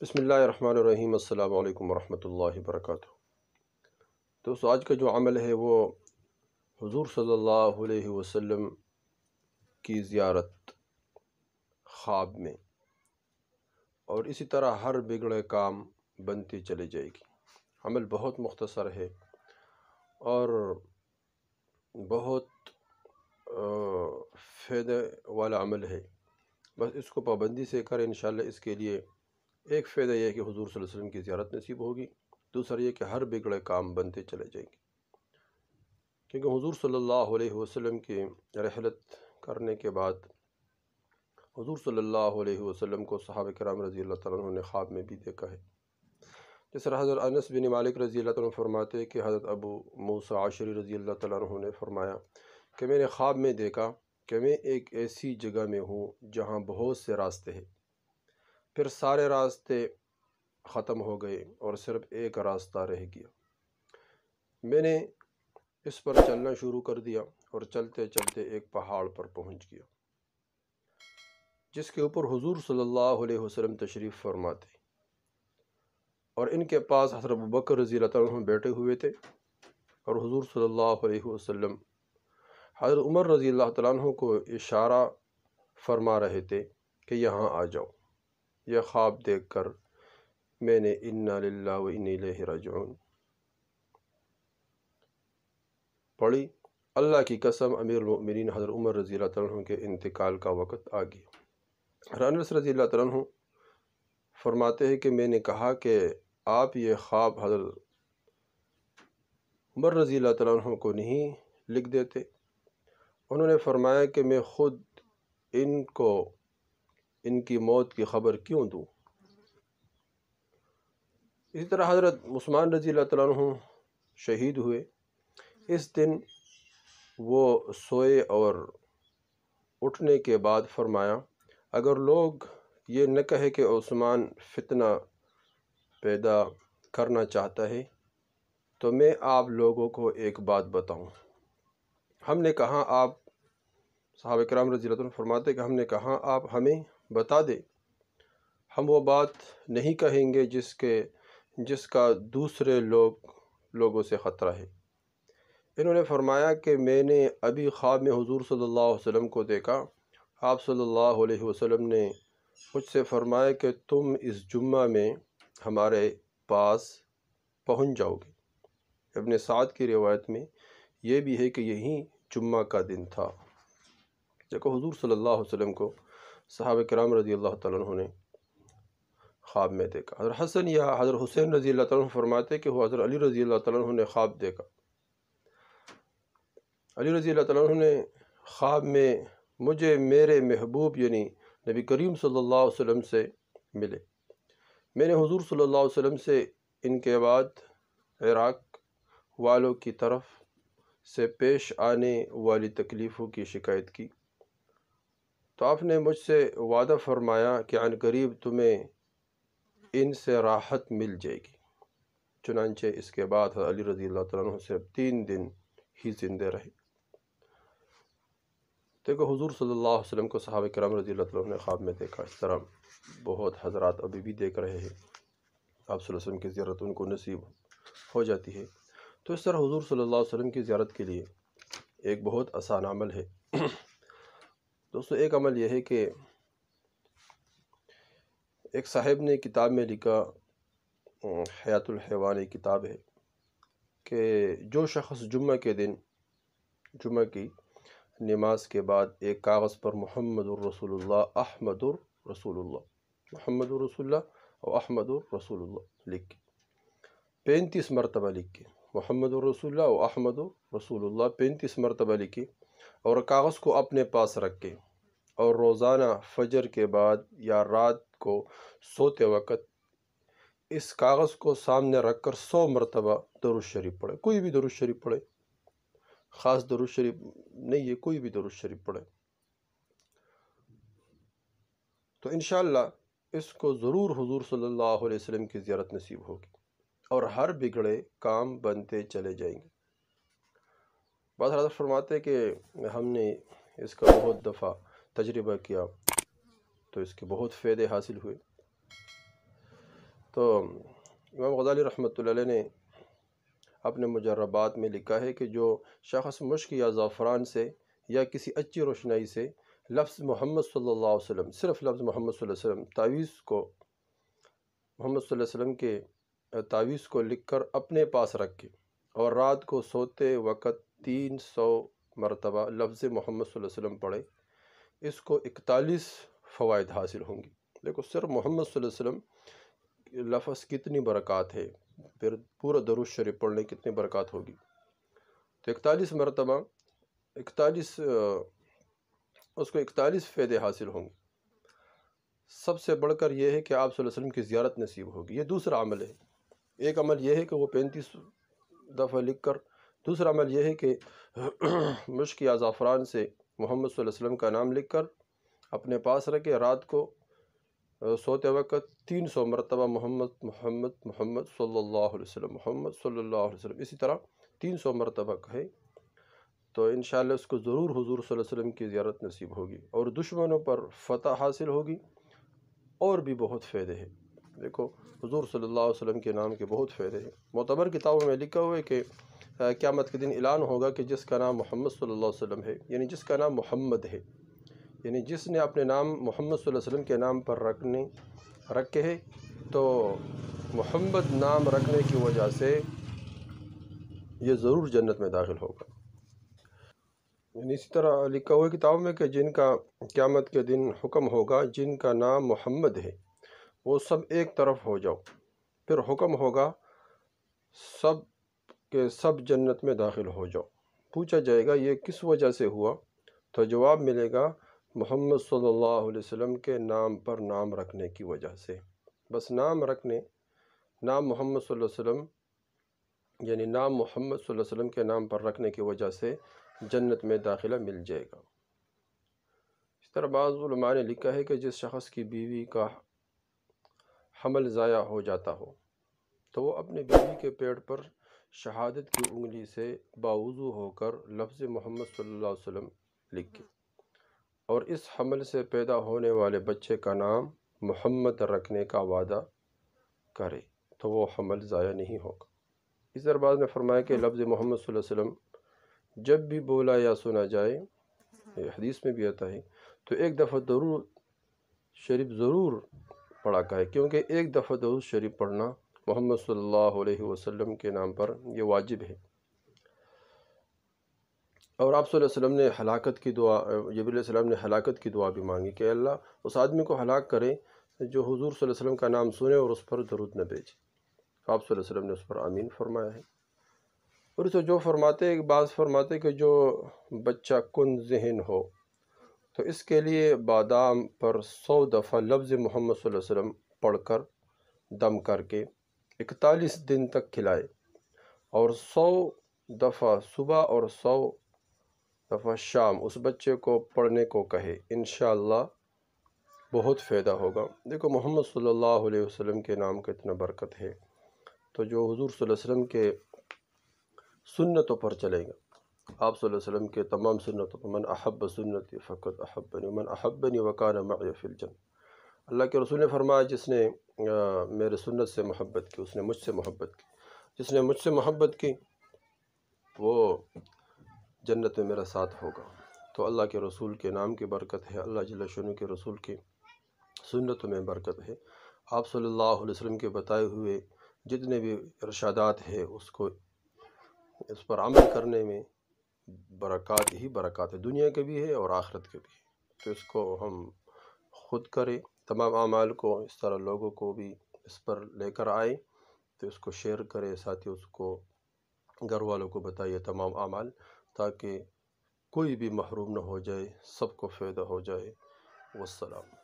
بسم اللہ الرحمن الرحیم۔ السلام علیکم ورحمۃ اللہ وبرکاتہ۔ دوستو، آج کا جو عمل ہے وہ حضور صلی اللہ علیہ وسلم کی زیارت خواب میں، اور اسی طرح ہر بگڑے کام بنتی چلی جائے گی۔ عمل بہت مختصر ہے اور بہت فائدہ والا عمل ہے، بس اس کو پابندی سے کریں انشاءاللہ۔ اس کے لیے ایک فائدہ یہ ہے کہ حضور صلی اللہ علیہ وسلم کی زیارت نصیب ہوگی، دوسرا یہ کہ ہر بگڑے کام بنتے چلے جائیں گے، کیونکہ حضور صلی اللہ علیہ وسلم کی رحلت کرنے کے بعد حضور صلی اللہ علیہ وسلم کو صحابہ کرام رضی اللہ تعالیٰ عنہ نے خواب میں بھی دیکھا ہے۔ جس طرح حضرت انس بن مالک رضی اللہ تعالیٰ عنہ فرماتے ہیں کہ حضرت ابو موسیٰ عشری رضی اللہ تعالیٰ عنہ نے فرمایا کہ میں نے خواب میں دیکھا کہ میں ایک ایسی جگہ میں ہوں جہاں بہت سے راستے ہیں، پھر سارے راستے ختم ہو گئے اور صرف ایک راستہ رہ گیا۔ میں نے اس پر چلنا شروع کر دیا اور چلتے چلتے ایک پہاڑ پر پہنچ گیا جس کے اوپر حضور صلی اللہ علیہ وسلم تشریف فرماتے، اور ان کے پاس حضرت ابوبکر رضی اللہ تعالیٰ عنہ بیٹھے ہوئے تھے، اور حضور صلی اللہ علیہ وسلم حضرت عمر رضی اللہ تعالیٰ عنہ کو اشارہ فرما رہے تھے کہ یہاں آ جاؤ۔ یہ خواب دیکھ کر میں نے انا للہ و انا الیہ راجعون پڑھی۔ اللہ کی قسم، امیر المؤمنین حضرت عمر رضی اللہ تعالیٰ عنہ کے انتقال کا وقت آ گیا۔ حضرت انس رضی اللہ تعالیٰ عنہ فرماتے ہیں کہ میں نے کہا کہ آپ یہ خواب حضرت عمر رضی اللہ تعالیٰ عنہ کو نہیں لکھ دیتے؟ انہوں نے فرمایا کہ میں خود ان کو ان کی موت کی خبر کیوں دوں؟ اسی طرح حضرت عثمان رضی اللہ تعالیٰ عنہ شہید ہوئے۔ اس دن وہ سوئے اور اٹھنے کے بعد فرمایا، اگر لوگ یہ نہ کہے کہ عثمان فتنہ پیدا کرنا چاہتا ہے تو میں آپ لوگوں کو ایک بات بتاؤں۔ ہم نے کہا آپ، صحابہ کرام رضی اللہ عنہ فرماتے کہ ہم نے کہا آپ ہمیں بتا دیں، ہم وہ بات نہیں کہیں گے جس کا دوسرے لوگوں سے خطرہ ہے۔ انہوں نے فرمایا کہ میں نے ابھی خواب میں حضور صلی اللہ علیہ وسلم کو دیکھا، آپ صلی اللہ علیہ وسلم نے مجھ سے فرمایا کہ تم اس جمعہ میں ہمارے پاس پہنچ جاؤ گے۔ ابن سعد کی روایت میں یہ بھی ہے کہ یہی جمعہ کا دن تھا جب حضور صلی اللہ علیہ وسلم کو صحابہ کرام رضی اللہ تعالیٰ عنہ نے خواب میں دیکھا۔ حضرت حسن یا حضرت حسین رضی اللہ تعالیٰ عنہ فرماتے کہ وہ حضرت علی رضی اللہ تعالیٰ عنہ نے خواب دیکھا۔ علی رضی اللہ تعالیٰ عنہ نے خواب میں مجھے میرے محبوب یعنی نبی کریم صلی اللہ علیہ وسلم سے ملے۔ میں نے حضور صلی اللہ علیہ وسلم سے ان کے بعد عراق والوں کی طرف سے پیش آنے والی تکلیفوں کی شکایت کی، تو آپ نے مجھ سے وعدہ فرمایا کہ عن قریب تمہیں ان سے راحت مل جائے گی۔ چنانچہ اس کے بعد حضرت علی رضی اللہ تعالیٰ عنہ سے 3 دن ہی زندے رہے۔ دیکھو، حضور صلی اللہ علیہ وسلم کو صحابہ کرام رضی اللہ تعالیٰ عنہ نے خواب میں دیکھا۔ اس طرح بہت حضرات ابھی بھی دیکھ رہے ہیں، آپ صلی اللہ علیہ وسلم کی زیارت ان کو نصیب ہو جاتی ہے۔ تو اس طرح حضور صلی اللہ علیہ وسلم کی زیارت کے لیے ایک بہت آسان عمل ہے۔ دوستو، ایک عمل یہ ہے کہ ایک صاحب نے کتاب میں لکھا، حیات الحیوان ایک کتاب ہے، کہ جو شخص جمعہ کے دن جمعہ کی نماز کے بعد ایک کاغذ پر محمد الرسول اللہ احمد الرسول اللہ محمد الرسول اللہ اور احمد الرسول اللہ لکھ کے 35 مرتبہ لکھ کے محمد الرسول اللہ اور احمد الرسول اللہ 35 مرتبہ لکھے، اور کاغذ کو اپنے پاس رکھ کے، اور روزانہ فجر کے بعد یا رات کو سوتے وقت اس کاغذ کو سامنے رکھ کر 100 مرتبہ درود شریف پڑھے۔ کوئی بھی درود شریف پڑھے، خاص درود شریف نہیں ہے، کوئی بھی درود شریف پڑھے، تو انشاءاللہ اس کو ضرور حضور صلی اللہ علیہ وسلم کی زیارت نصیب ہوگی اور ہر بگڑے کام بنتے چلے جائیں گے۔ بعض حضرات فرماتے کہ ہم نے اس کا بہت دفعہ تجربہ کیا تو اس کے بہت فائدے حاصل ہوئے۔ تو امام غزالی رحمۃ اللہ علیہ نے اپنے مجربات میں لکھا ہے کہ جو شخص مشک یا زعفران سے یا کسی اچھی روشنائی سے لفظ محمد صلی اللہ علیہ وسلم، صرف لفظ محمد صلی اللہ علیہ وسلم تعویذ کو، محمد صلی اللہ علیہ وسلم کے تعویذ کو لکھ کر اپنے پاس رکھے اور رات کو سوتے وقت 300 مرتبہ لفظ محمد صلی اللہ علیہ وسلم پڑھے، اس کو 41 فوائد حاصل ہوں گی۔ دیکھو صرف محمد صلی اللہ علیہ وسلم لفظ کتنی برکات ہے، پھر پورا درود شریف پڑھنے کتنی برکات ہوگی۔ تو 41 مرتبہ 41 اس کو 41 فائدے حاصل ہوں گے۔ سب سے بڑھ کر یہ ہے کہ آپ صلی اللہ علیہ وسلم کی زیارت نصیب ہوگی، یہ دوسرا عمل ہے۔ ایک عمل یہ ہے کہ وہ 35 دفعہ لکھ کر، دوسرا عمل یہ ہے کہ مشک یا زعفران سے محمد صلی اللہ علیہ وسلم کا نام لکھ کر اپنے پاس رکھے، رات کو سوتے وقت 300 مرتبہ محمد محمد محمد صلی اللہ علیہ وسلم، محمد صلی اللہ علیہ وسلم، اسی طرح 300 مرتبہ کہے تو انشاءاللہ اس کو ضرور حضور صلی اللہ علیہ وسلم کی زیارت نصیب ہوگی اور دشمنوں پر فتح حاصل ہوگی، اور بھی بہت فائدے ہیں۔ دیکھو حضور صلی اللہ علیہ وسلم کے نام کے بہت فائدے ہیں۔ معتبر کتابوں میں لکھا ہوا ہے کہ قیامت کے دن اعلان ہوگا کہ جس کا نام محمد صلی اللہ علیہ وسلم ہے، یعنی جس کا نام محمد ہے، یعنی جس نے اپنے نام محمد صلی اللہ علیہ وسلم کے نام پر رکھے ہیں، تو محمد نام رکھنے کی وجہ سے یہ ضرور جنت میں داخل ہوگا۔ یعنی اسی طرح لکھا ہوا کتابوں میں کہ جن کا قیامت کے دن حکم ہوگا جن کا نام محمد ہے وہ سب ایک طرف ہو جاؤ، پھر حکم ہوگا سب کے سب جنت میں داخل ہو جاؤ۔ پوچھا جائے گا یہ کس وجہ سے ہوا، تو جواب ملے گا محمد صلی اللہ علیہ وسلم کے نام پر نام رکھنے کی وجہ سے۔ بس نام رکھنے، نام محمد صلی اللہ علیہ وسلم، یعنی نام محمد صلی اللہ علیہ وسلم کے نام پر رکھنے کی وجہ سے جنت میں داخلہ مل جائے گا۔ اس طرح بعض علماء نے لکھا ہے کہ جس شخص کی بیوی کا حمل ضائع ہو جاتا ہو تو وہ اپنے بیوی کے پیٹ پر شہادت کی انگلی سے باوضو ہو کر لفظ محمد صلی اللہ علیہ وسلم لکھے اور اس حمل سے پیدا ہونے والے بچے کا نام محمد رکھنے کا وعدہ کرے تو وہ حمل ضائع نہیں ہوگا۔ اس طرح بعض نے فرمایا کہ لفظ محمد صلی اللہ علیہ وسلم جب بھی بولا یا سنا جائے، یہ حدیث میں بھی آتا ہے، تو ایک دفعہ درود شریف ضرور پڑھا کرے، کیونکہ ایک دفعہ درود شریف پڑھنا محمد صلی اللہ علیہ وسلم کے نام پر یہ واجب ہے۔ اور آپ صلی اللہ علیہ وسلم نے ہلاکت کی دعا، جبریل علیہ السلام نے ہلاکت کی دعا بھی مانگی کہ اللہ اس آدمی کو ہلاک کرے جو حضور صلی اللہ علیہ وسلم کا نام سنے اور اس پر درود نہ بھیجے۔ آپ صلی اللہ علیہ وسلم نے اس پر آمین فرمایا ہے۔ اور اسے جو فرماتے، بعض فرماتے کہ جو بچہ کن ذہن ہو تو اس کے لیے بادام پر 100 دفعہ لفظ محمد صلی اللہ علیہ وسلم پڑھ کر دم کر کے 41 دن تک کھلائے اور 100 دفعہ صبح اور 100 دفعہ شام اس بچے کو پڑھنے کو کہے، انشاءاللہ بہت فائدہ ہوگا۔ دیکھو محمد صلی اللہ علیہ وسلم کے نام کا اتنا برکت ہے، تو جو حضور صلی اللہ علیہ وسلم کے سنتوں پر چلے گا، آپ صلی اللہ علیہ وسلم کے تمام سنتوں پر، من احب سنتی فقط احبنی من احبنی وکان معی فی الجنہ، اللہ کے رسول نے فرمایا جس نے میرے سنت سے محبت کی اس نے مجھ سے محبت کی، جس نے مجھ سے محبت کی وہ جنت میں میرا ساتھ ہوگا۔ تو اللہ کے رسول کے نام کی برکت ہے، اللہ جل شانہ کے رسول کی سنتوں میں برکت ہے، آپ صلی اللہ علیہ وسلم کے بتائے ہوئے جتنے بھی ارشادات ہیں اس پر عمل کرنے میں برکات ہی برکات ہے، دنیا کے بھی ہے اور آخرت کے بھی ہے۔ تو اس کو ہم خود کریں، تمام اعمال کو اس طرح لوگوں کو بھی اس پر لے کر آئیں، تو اس کو شیئر کریں، ساتھ ہی اس کو گھر والوں کو بتائیے تمام اعمال، تاکہ کوئی بھی محروم نہ ہو جائے، سب کو فائدہ ہو جائے۔ والسلام۔